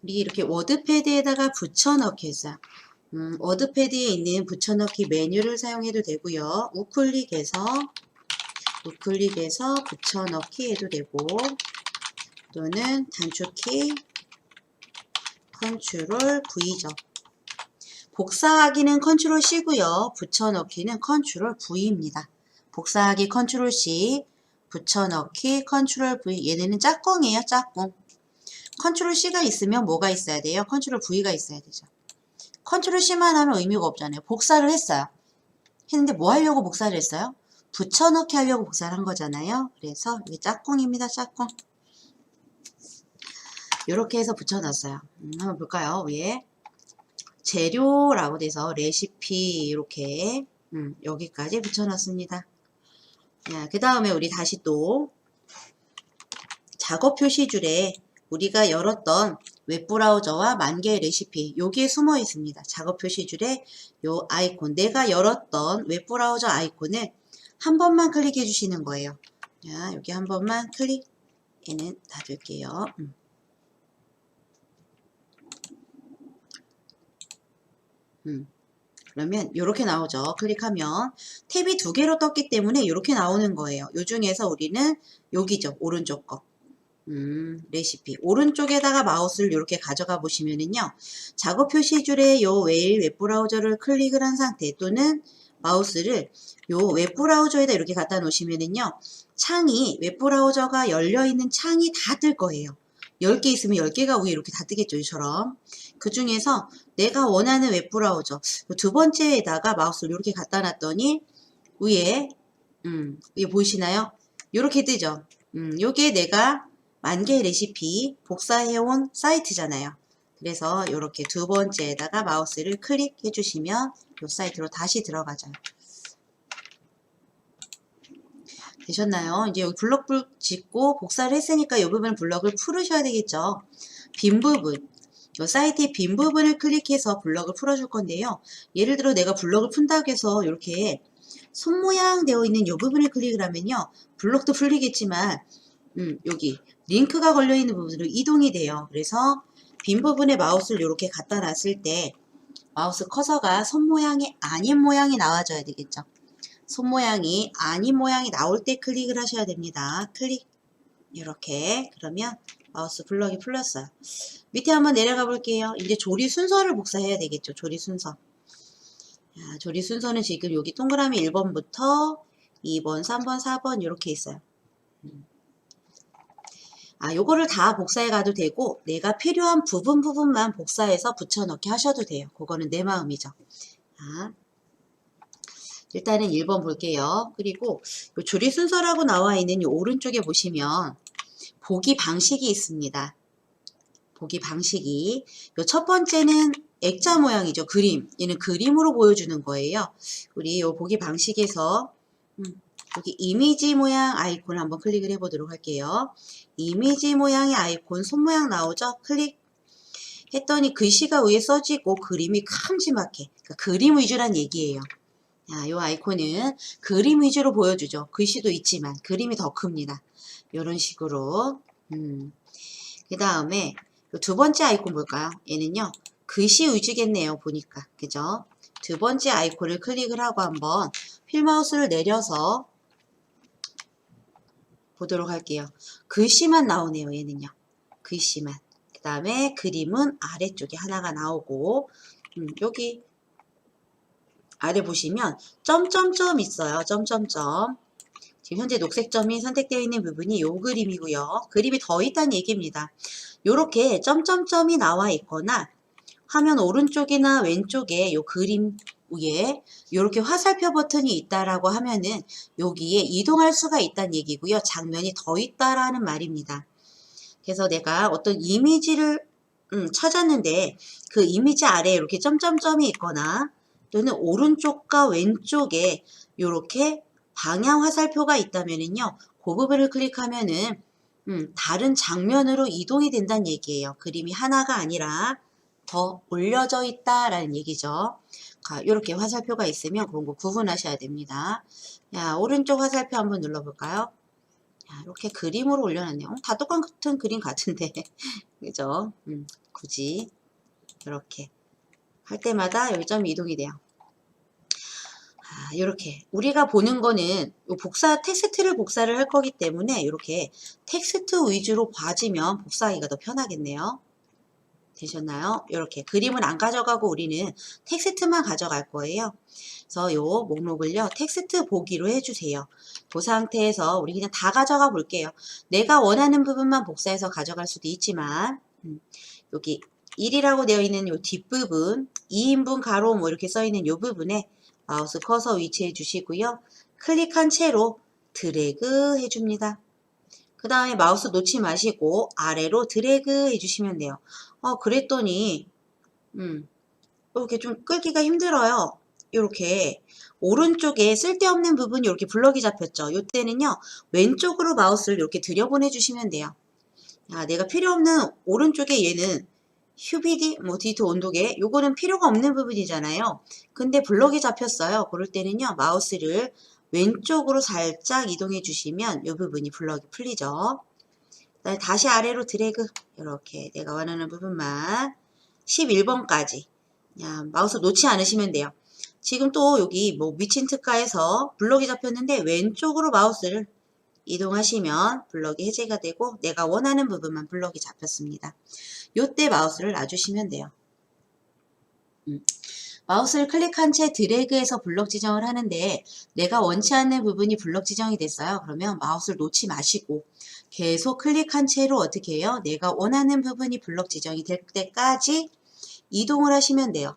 우리 이렇게 워드패드에다가 붙여넣기 했어요. 워드패드에 있는 붙여넣기 메뉴를 사용해도 되고요. 우클릭해서 붙여넣기 해도 되고, 또는 단축키 컨트롤 V죠. 복사하기는 컨트롤 C고요. 붙여넣기는 컨트롤 V입니다. 복사하기 컨트롤 C, 붙여넣기 컨트롤 V. 얘네는 짝꿍이에요, 짝꿍. 컨트롤 C가 있으면 뭐가 있어야 돼요? 컨트롤 V가 있어야 되죠. 컨트롤 C만 하면 의미가 없잖아요. 복사를 했어요. 했는데 뭐 하려고 복사를 했어요? 붙여넣기 하려고 복사를 한 거잖아요. 그래서 이게 짝꿍입니다, 짝꿍. 이렇게 해서 붙여놨어요. 한번 볼까요? 위에 재료라고 돼서 레시피 이렇게 여기까지 붙여놨습니다. 그 다음에 우리 다시 또 작업 표시줄에 우리가 열었던 웹브라우저와 만 개의 레시피 여기에 숨어 있습니다. 작업 표시줄에 요 아이콘, 내가 열었던 웹브라우저 아이콘을 한 번만 클릭해 주시는 거예요. 자, 여기 한 번만 클릭. 얘는 닫을게요. 그러면 이렇게 나오죠. 클릭하면 탭이 2개로 떴기 때문에 이렇게 나오는 거예요. 요 중에서 우리는 여기죠. 오른쪽 거. 레시피. 오른쪽에다가 마우스를 이렇게 가져가 보시면은요. 작업 표시줄에 요 웨일 웹브라우저를 클릭을 한 상태 또는 마우스를 요 웹브라우저에다 이렇게 갖다 놓으시면은요. 창이 웹브라우저가 열려있는 창이 다 뜰 거예요. 10개 있으면 10개가 위에 이렇게 다 뜨겠죠. 이처럼. 그 중에서 내가 원하는 웹브라우저 두 번째에다가 마우스를 이렇게 갖다 놨더니 위에 보이시나요? 이렇게 뜨죠. 요게 내가 만 개의 레시피 복사해온 사이트잖아요. 그래서 이렇게 두 번째에다가 마우스를 클릭해 주시면 이 사이트로 다시 들어가죠. 되셨나요? 이제 여기 블럭 짓고 복사를 했으니까 이 부분 블럭을 풀으셔야 되겠죠. 빈 부분, 이 사이트의 빈 부분을 클릭해서 블럭을 풀어줄 건데요. 예를 들어 내가 블럭을 푼다고 해서 이렇게 손 모양 되어 있는 이 부분을 클릭을 하면요. 블럭도 풀리겠지만 여기 링크가 걸려 있는 부분으로 이동이 돼요. 그래서 빈 부분에 마우스를 이렇게 갖다 놨을 때 마우스 커서가 손 모양이 아닌 모양이 나와줘야 되겠죠. 손 모양이 아닌 모양이 나올 때 클릭을 하셔야 됩니다. 클릭 이렇게. 그러면 마우스 블럭이 풀렸어요. 밑에 한번 내려가 볼게요. 이제 조리 순서를 복사해야 되겠죠. 조리 순서. 자, 조리 순서는 지금 여기 동그라미 1번부터 2번, 3번, 4번 이렇게 있어요. 요거를 다 복사해 가도 되고 내가 필요한 부분만 복사해서 붙여넣기 하셔도 돼요. 그거는 내 마음이죠. 자, 일단은 1번 볼게요. 그리고 요 조리 순서라고 나와 있는 이 오른쪽에 보시면 보기 방식이 있습니다. 보기 방식이 요 첫 번째는 액자 모양이죠. 그림. 얘는 그림으로 보여주는 거예요. 우리 요 보기 방식에서 여기 이미지 모양 아이콘 한번 클릭을 해보도록 할게요. 이미지 모양의 아이콘 손 모양 나오죠? 클릭 했더니 글씨가 위에 써지고 그림이 큼지막해. 그러니까 그림 위주란 얘기예요. 자, 이 아이콘은 그림 위주로 보여주죠. 글씨도 있지만 그림이 더 큽니다. 이런 식으로. 그 다음에 두 번째 아이콘 볼까요? 얘는요. 글씨 위주겠네요. 보니까. 그죠? 두 번째 아이콘을 클릭을 하고 한번 휠마우스를 내려서 보도록 할게요. 글씨만 나오네요. 얘는요. 글씨만. 그 다음에 그림은 아래쪽에 하나가 나오고 여기 아래 보시면 점점점 있어요. 점점점. 지금 현재 녹색 점이 선택되어 있는 부분이 요 그림이고요. 그림이 더 있다는 얘기입니다. 요렇게 점점점이 나와 있거나 화면 오른쪽이나 왼쪽에 요 그림 위에 이렇게 화살표 버튼이 있다라고 하면은 여기에 이동할 수가 있다는 얘기고요. 장면이 더 있다라는 말입니다. 그래서 내가 어떤 이미지를 찾았는데 그 이미지 아래에 이렇게 점점점이 있거나 또는 오른쪽과 왼쪽에 이렇게 방향 화살표가 있다면은요. 그 부분을 클릭하면은 다른 장면으로 이동이 된다는 얘기예요. 그림이 하나가 아니라 더 올려져 있다라는 얘기죠. 이렇게 화살표가 있으면 그런 거 구분하셔야 됩니다. 자, 오른쪽 화살표 한번 눌러볼까요? 이렇게 그림으로 올려놨네요. 다 똑같은 그림 같은데. 그죠? 굳이 이렇게 할 때마다 여기 점이 이동이 돼요. 이렇게 우리가 보는 거는 텍스트를 복사를 할 거기 때문에 이렇게 텍스트 위주로 봐주면 복사하기가 더 편하겠네요. 되셨나요? 이렇게 그림은 안 가져가고 우리는 텍스트만 가져갈 거예요. 그래서 요 목록을요, 텍스트 보기로 해주세요. 그 상태에서 우리 그냥 다 가져가 볼게요. 내가 원하는 부분만 복사해서 가져갈 수도 있지만, 여기 1이라고 되어 있는 요 뒷부분, 2인분 가로 뭐 이렇게 써 있는 요 부분에 마우스 커서 위치해 주시고요. 클릭한 채로 드래그 해줍니다. 그 다음에 마우스 놓지 마시고 아래로 드래그 해주시면 돼요. 그랬더니 이렇게 좀 끌기가 힘들어요. 이렇게 오른쪽에 쓸데없는 부분이 이렇게 블럭이 잡혔죠. 이때는요 왼쪽으로 마우스를 이렇게 들여보내 주시면 돼요. 내가 필요 없는 오른쪽에 얘는 휴비디, 디지털 온도계, 요거는 필요가 없는 부분이잖아요. 근데 블럭이 잡혔어요. 그럴 때는요 마우스를 왼쪽으로 살짝 이동해 주시면 이 부분이 블럭이 풀리죠. 다시 아래로 드래그, 이렇게 내가 원하는 부분만 11번까지 마우스 놓지 않으시면 돼요. 지금 또 여기 미친 특가에서 블럭이 잡혔는데 왼쪽으로 마우스를 이동하시면 블럭이 해제가 되고 내가 원하는 부분만 블럭이 잡혔습니다. 요때 마우스를 놔주시면 돼요. 마우스를 클릭한 채 드래그해서 블럭 지정을 하는데 내가 원치 않는 부분이 블럭 지정이 됐어요. 그러면 마우스를 놓지 마시고 계속 클릭한 채로 어떻게 해요? 내가 원하는 부분이 블럭 지정이 될 때까지 이동을 하시면 돼요.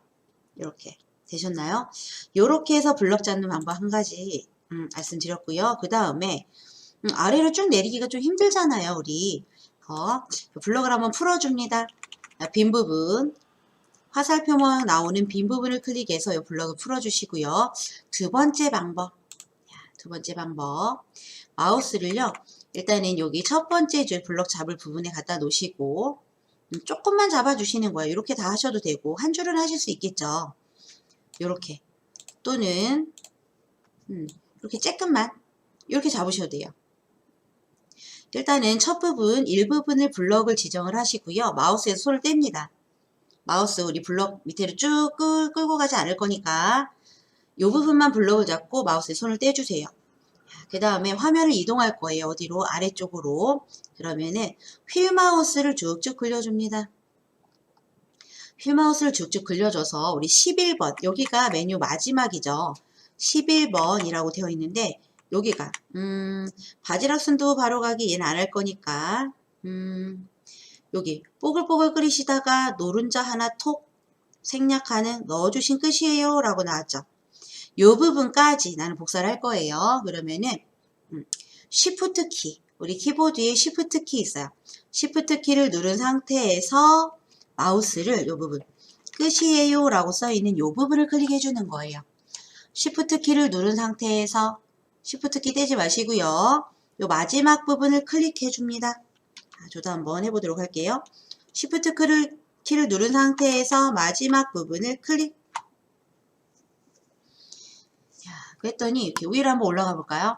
이렇게 되셨나요? 이렇게 해서 블럭 잡는 방법 한 가지 말씀드렸고요. 그 다음에 아래로 쭉 내리기가 좀 힘들잖아요. 우리 블럭을 한번 풀어줍니다. 빈 부분 화살표만 나오는 빈 부분을 클릭해서 이 블럭을 풀어주시고요. 두 번째 방법 마우스를요 일단은 여기 첫 번째 줄 블럭 잡을 부분에 갖다 놓으시고 조금만 잡아주시는 거예요. 이렇게 다 하셔도 되고 한 줄은 하실 수 있겠죠. 이렇게 또는 이렇게 조금만 이렇게 잡으셔도 돼요. 일단은 첫 부분 일부분을 블럭을 지정을 하시고요. 마우스에서 손을 뗍니다. 마우스 우리 블럭 밑에를 쭉 끌고 가지 않을 거니까 이 부분만 블럭을 잡고 마우스에 손을 떼주세요. 그 다음에 화면을 이동할 거예요. 어디로? 아래쪽으로. 그러면은 휠 마우스를 쭉쭉 굴려줍니다. 휠 마우스를 쭉쭉 굴려줘서 우리 11번 여기가 메뉴 마지막이죠. 11번이라고 되어 있는데 여기가 바지락 순두 바로 가기 얘는 안 할 거니까 여기 뽀글뽀글 끓이시다가 노른자 하나 톡 생략하는 넣어주신 끝이에요 라고 나왔죠. 이 부분까지 나는 복사를 할 거예요. 그러면은 Shift 키, 우리 키보드에 Shift 키 있어요. Shift 키를 누른 상태에서 마우스를 이 부분 끝이에요 라고 써있는 이 부분을 클릭해 주는 거예요. Shift 키를 누른 상태에서 Shift 키 떼지 마시고요. 이 마지막 부분을 클릭해 줍니다. 저도 한번 해보도록 할게요. Shift 키를 누른 상태에서 마지막 부분을 클릭. 그랬더니 이렇게 위로 한번 올라가 볼까요?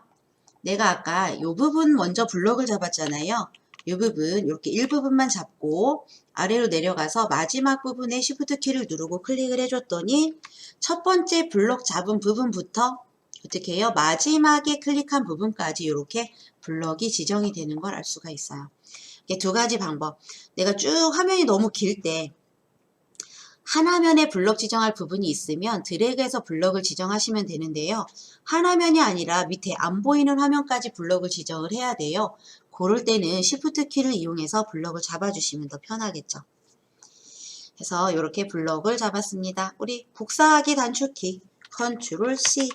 내가 아까 이 부분 먼저 블럭을 잡았잖아요. 이 부분 이렇게 일부분만 잡고 아래로 내려가서 마지막 부분에 Shift 키를 누르고 클릭을 해줬더니 첫 번째 블럭 잡은 부분부터 어떻게 해요? 마지막에 클릭한 부분까지 이렇게 블럭이 지정이 되는 걸 알 수가 있어요. 이게 두 가지 방법. 내가 쭉 화면이 너무 길 때 한 화면에 블럭 지정할 부분이 있으면 드래그해서 블럭을 지정하시면 되는데요. 한 화면이 아니라 밑에 안 보이는 화면까지 블럭을 지정을 해야 돼요. 그럴 때는 Shift 키를 이용해서 블럭을 잡아주시면 더 편하겠죠. 그래서 이렇게 블럭을 잡았습니다. 우리 복사하기 단축키 Ctrl C.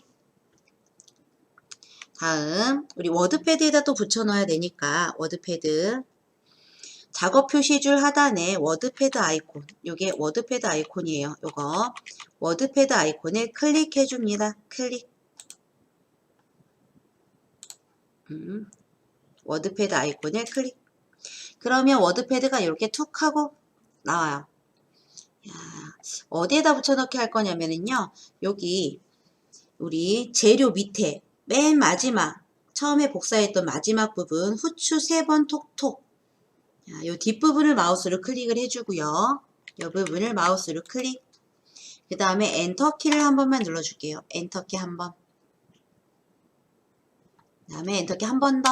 다음 우리 워드패드에다 또 붙여 넣어야 되니까 워드패드 작업 표시줄 하단에 워드패드 아이콘, 요게 워드패드 아이콘이에요. 요거 워드패드 아이콘을 클릭해 줍니다. 클릭. 워드패드 아이콘을 클릭. 그러면 워드패드가 이렇게 툭 하고 나와요. 어디에다 붙여넣기 할 거냐면요. 여기 우리 재료 밑에 맨 마지막 처음에 복사했던 마지막 부분 후추 3번 톡톡. 자, 요 뒷부분을 마우스로 클릭을 해주고요. 이 부분을 마우스로 클릭. 그 다음에 엔터키를 한 번만 눌러줄게요. 엔터키 한 번. 그 다음에 엔터키 한 번 더.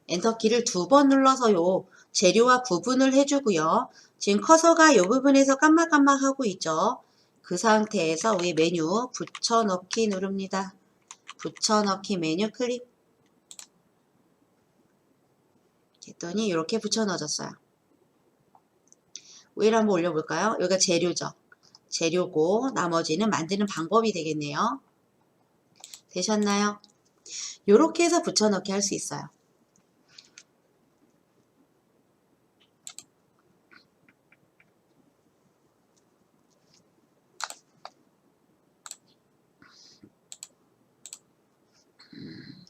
엔터키를 2번 눌러서 요 재료와 구분을 해주고요. 지금 커서가 이 부분에서 깜빡깜빡하고 있죠. 그 상태에서 위 메뉴 붙여넣기 누릅니다. 붙여넣기 메뉴 클릭. 했더니 이렇게 붙여넣어졌어요. 위를 한번 올려볼까요? 여기가 재료죠. 재료고 나머지는 만드는 방법이 되겠네요. 되셨나요? 이렇게 해서 붙여넣기 할 수 있어요.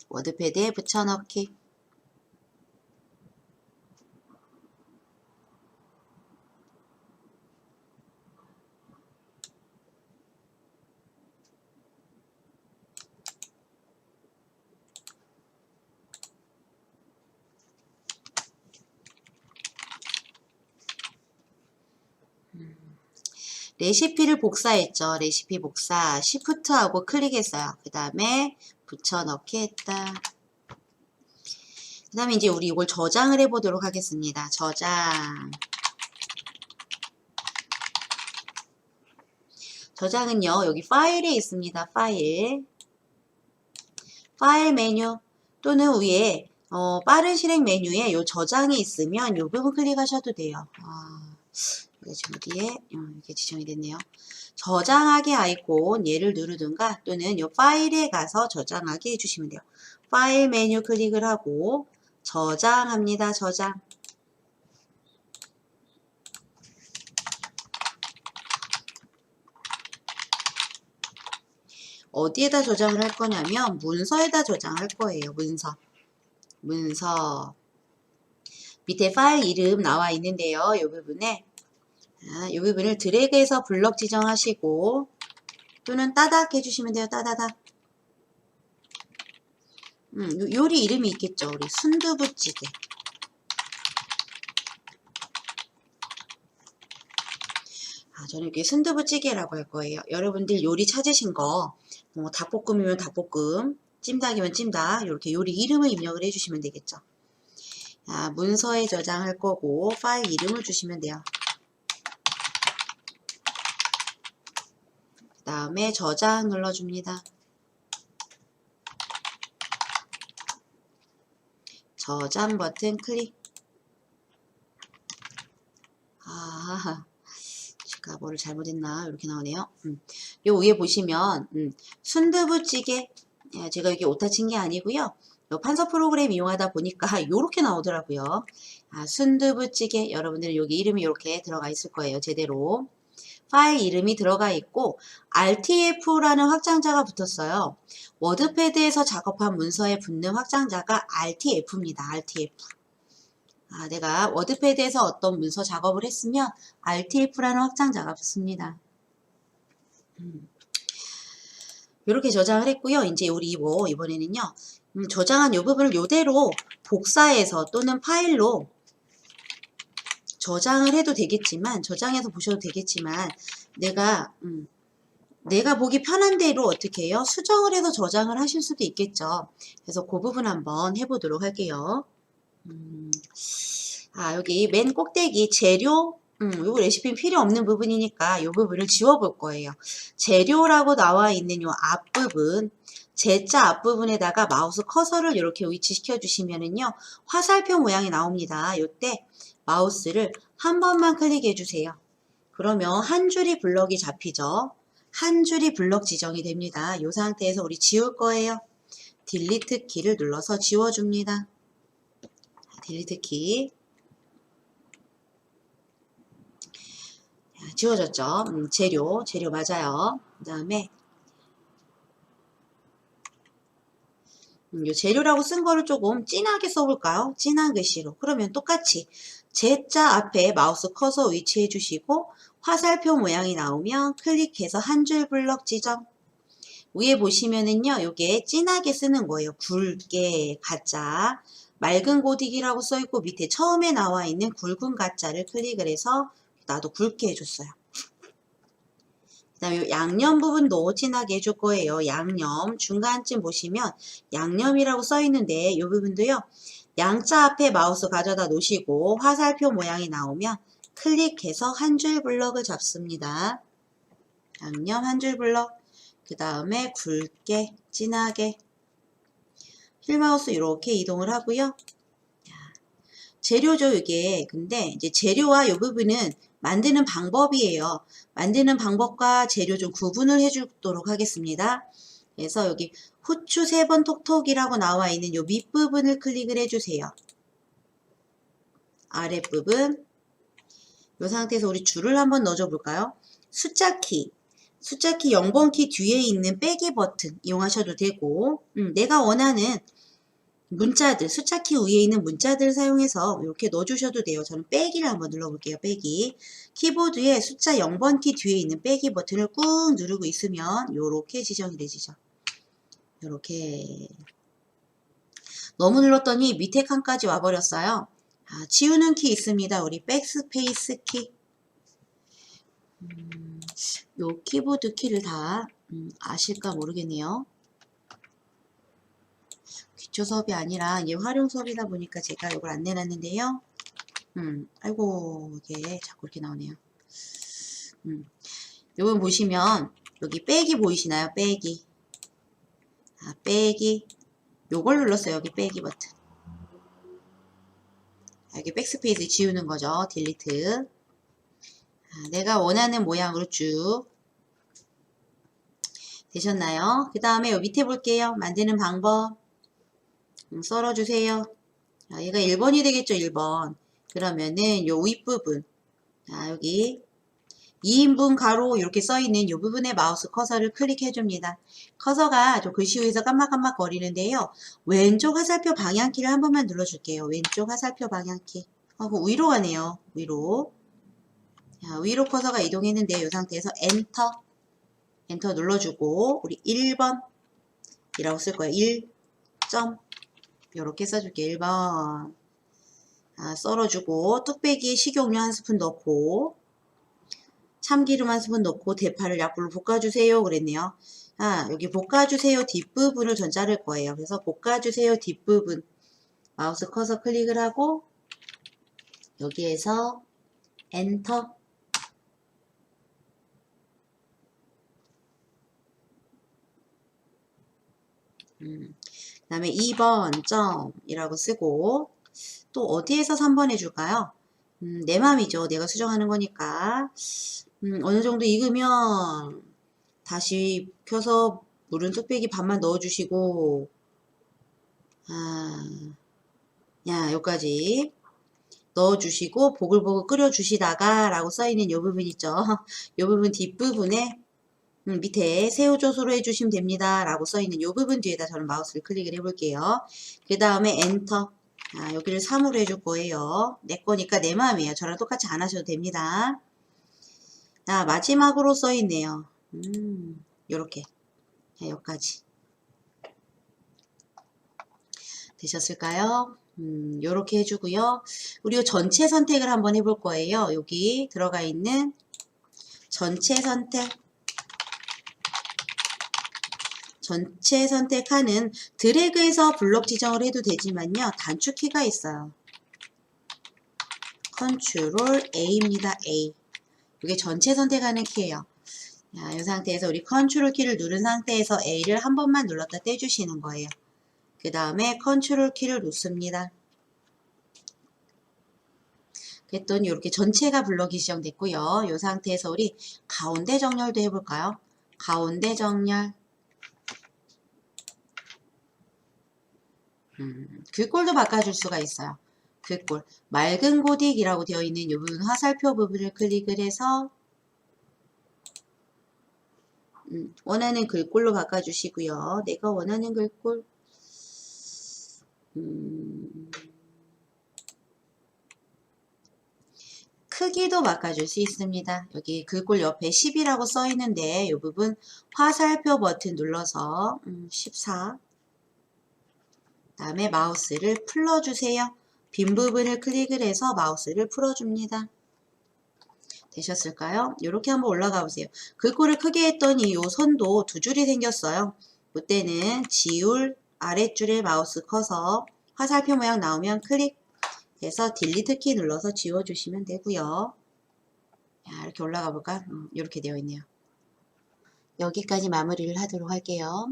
워드패드에 붙여넣기. 레시피를 복사했죠. 레시피 복사 시프트하고 클릭했어요. 그 다음에 붙여넣기 했다. 그 다음에 이제 우리 이걸 저장을 해보도록 하겠습니다. 저장. 저장은요. 여기 파일에 있습니다. 파일. 파일 메뉴 또는 위에 빠른 실행 메뉴에 요 저장이 있으면 요 부분 클릭하셔도 돼요. 이게 지금 어디에 이렇게 지정이 됐네요. 저장하기 아이콘 얘를 누르든가 또는 요 파일에 가서 저장하기 해주시면 돼요. 파일 메뉴 클릭을 하고 저장합니다. 저장. 어디에다 저장을 할 거냐면 문서에다 저장할 거예요. 문서 밑에 파일 이름 나와 있는데요. 이 부분에 이 부분을 드래그해서 블럭 지정하시고 또는 따닥 해주시면 돼요. 따다닥. 요리 이름이 있겠죠. 우리 순두부찌개. 저는 이렇게 순두부찌개라고 할 거예요. 여러분들 요리 찾으신 거 닭볶음이면 닭볶음, 찜닭이면 찜닭 이렇게 요리 이름을 입력을 해주시면 되겠죠. 문서에 저장할 거고 파일 이름을 주시면 돼요. 그 다음에 저장 눌러줍니다. 저장 버튼 클릭. 제가 뭐를 잘못했나 이렇게 나오네요. 요 위에 보시면 순두부찌개, 제가 여기 오타 친 게 아니고요. 요 판서 프로그램 이용하다 보니까 요렇게 나오더라고요. 순두부찌개, 여러분들은 여기 이름이 이렇게 들어가 있을 거예요. 제대로 파일 이름이 들어가 있고 RTF라는 확장자가 붙었어요. 워드패드에서 작업한 문서에 붙는 확장자가 RTF입니다. RTF. 내가 워드패드에서 어떤 문서 작업을 했으면 RTF라는 확장자가 붙습니다. 이렇게 저장을 했고요. 이제 우리 이번에는요. 저장한 이 부분을 이대로 복사해서 또는 파일로 저장을 해도 되겠지만, 저장해서 보셔도 되겠지만, 내가 보기 편한 대로 어떻게 해요? 수정을 해서 저장을 하실 수도 있겠죠. 그래서 그 부분 한번 해보도록 할게요. 여기 맨 꼭대기 재료, 요 레시피는 필요 없는 부분이니까 요 부분을 지워볼 거예요. 재료라고 나와 있는 요 앞부분, 제자 앞부분에다가 마우스 커서를 이렇게 위치시켜 주시면은요, 화살표 모양이 나옵니다. 요때 마우스를 한 번만 클릭해 주세요. 그러면 한 줄이 블럭이 잡히죠. 한 줄이 블럭 지정이 됩니다. 요 상태에서 우리 지울 거예요. 딜리트 키를 눌러서 지워줍니다. 딜리트 키. 지워졌죠. 재료 맞아요. 그 다음에 요 재료라고 쓴 거를 조금 진하게 써볼까요? 진한 글씨로. 그러면 똑같이 Z자 앞에 마우스 커서 위치해 주시고 화살표 모양이 나오면 클릭해서 한 줄 블럭 지정. 위에 보시면은요, 요게 진하게 쓰는 거예요. 굵게 가짜. 맑은 고딕이라고 써있고 밑에 처음에 나와 있는 굵은 가짜를 클릭을 해서 나도 굵게 해줬어요. 그 다음에 양념 부분도 진하게 해줄 거예요. 양념 중간쯤 보시면 양념이라고 써있는데 이 부분도요. 양자 앞에 마우스 가져다 놓으시고 화살표 모양이 나오면 클릭해서 한 줄 블럭을 잡습니다. 양념 한 줄 블럭. 그 다음에 굵게 진하게 휠마우스 이렇게 이동을 하고요. 재료죠, 이게. 근데 이제 재료와 이 부분은 만드는 방법이에요. 만드는 방법과 재료 좀 구분을 해주도록 하겠습니다. 그래서 여기 후추 3번 톡톡이라고 나와 있는 이 밑부분을 클릭을 해주세요. 아랫부분. 이 상태에서 우리 줄을 한번 넣어줘 볼까요? 숫자키 0번 키 뒤에 있는 빼기 버튼 이용하셔도 되고, 내가 원하는 문자들, 숫자키 위에 있는 문자들을 사용해서 이렇게 넣어주셔도 돼요. 저는 빼기를 한번 눌러볼게요. 빼기. 키보드에 숫자 0번 키 뒤에 있는 빼기 버튼을 꾹 누르고 있으면 이렇게 지정이 되시죠. 이렇게. 너무 눌렀더니 밑에 칸까지 와버렸어요. 지우는 키 있습니다. 우리 백스페이스 키. 요 키보드 키를 다 아실까 모르겠네요. 기초 수업이 아니라 이제 활용 수업이다 보니까 제가 이걸 안 내놨는데요. 아이고 이게 자꾸 이렇게 나오네요. 요거 보시면 여기 빼기 보이시나요? 빼기. 빼기. 요걸 눌렀어요. 여기 빼기 버튼. 여기 백스페이스 지우는 거죠. 딜리트. 내가 원하는 모양으로 쭉 되셨나요? 그 다음에 요 밑에 볼게요. 만드는 방법. 썰어주세요. 얘가 1번이 되겠죠. 1번. 그러면은 요 윗부분. 여기 2인분 가로 이렇게 써있는 이 부분에 마우스 커서를 클릭해줍니다. 커서가 좀 글씨 위에서 깜빡깜빡 거리는데요. 왼쪽 화살표 방향키를 한 번만 눌러줄게요. 왼쪽 화살표 방향키. 그 위로 가네요. 위로. 위로 커서가 이동했는데 이 상태에서 엔터 눌러주고 우리 1번 이라고 쓸 거예요. 1점 이렇게 써줄게요. 1번. 썰어주고 뚝배기에 식용유 한 스푼 넣고 참기름 한 스푼 넣고 대파를 약불로 볶아주세요 그랬네요. 여기 볶아주세요 뒷부분을 전 자를 거예요. 그래서 볶아주세요 뒷부분 마우스 커서 클릭을 하고 여기에서 엔터. 그 다음에 2번 점이라고 쓰고 또 어디에서 3번 해줄까요? 내 맘이죠. 내가 수정하는 거니까. 어느 정도 익으면 다시 켜서 물은 뚝배기 반만 넣어주시고 여기까지 넣어주시고 보글보글 끓여주시다가 라고 써있는 요 부분 있죠. 요 부분 뒷부분에 밑에 새우젓으로 해주시면 됩니다 라고 써있는 요 부분 뒤에다 저는 마우스를 클릭을 해볼게요. 그 다음에 엔터. 여기를 3으로 해줄 거예요. 내 거니까 내 마음이에요. 저랑 똑같이 안 하셔도 됩니다. 마지막으로 써있네요. 요렇게. 여기까지. 되셨을까요? 요렇게 해주고요. 우리 전체 선택을 한번 해볼 거예요. 여기 들어가 있는 전체 선택. 전체 선택하는 드래그해서 블록 지정을 해도 되지만요. 단축키가 있어요. 컨트롤 A입니다. A. 이게 전체 선택하는 키예요. 이 상태에서 우리 컨트롤 키를 누른 상태에서 A를 한 번만 눌렀다 떼주시는 거예요. 그 다음에 컨트롤 키를 놓습니다. 그랬더니 이렇게 전체가 블럭이 지정됐고요. 이 상태에서 우리 가운데 정렬도 해볼까요? 가운데 정렬. 글꼴도 바꿔줄 수가 있어요. 글꼴. 맑은 고딕이라고 되어 있는 이 부분 화살표 부분을 클릭을 해서 원하는 글꼴로 바꿔주시고요. 내가 원하는 글꼴. 크기도 바꿔줄 수 있습니다. 여기 글꼴 옆에 10이라고 써 있는데 이 부분 화살표 버튼 눌러서 14. 다음에 마우스를 풀어주세요. 빈 부분을 클릭을 해서 마우스를 풀어줍니다. 되셨을까요? 이렇게 한번 올라가 보세요. 글꼴을 크게 했더니 이 선도 두 줄이 생겼어요. 이때는 지울 아랫줄에 마우스 커서 화살표 모양 나오면 클릭해서 딜리트 키 눌러서 지워주시면 되고요. 이렇게 올라가 볼까? 이렇게 되어 있네요. 여기까지 마무리를 하도록 할게요.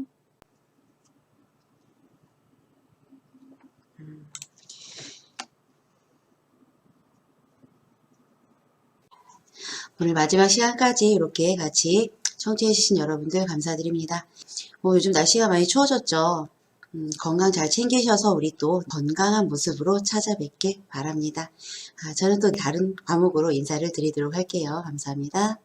오늘 마지막 시간까지 이렇게 같이 청취해 주신 여러분들 감사드립니다. 요즘 날씨가 많이 추워졌죠. 건강 잘 챙기셔서 우리 또 건강한 모습으로 찾아뵙길 바랍니다. 저는 또 다른 과목으로 인사를 드리도록 할게요. 감사합니다.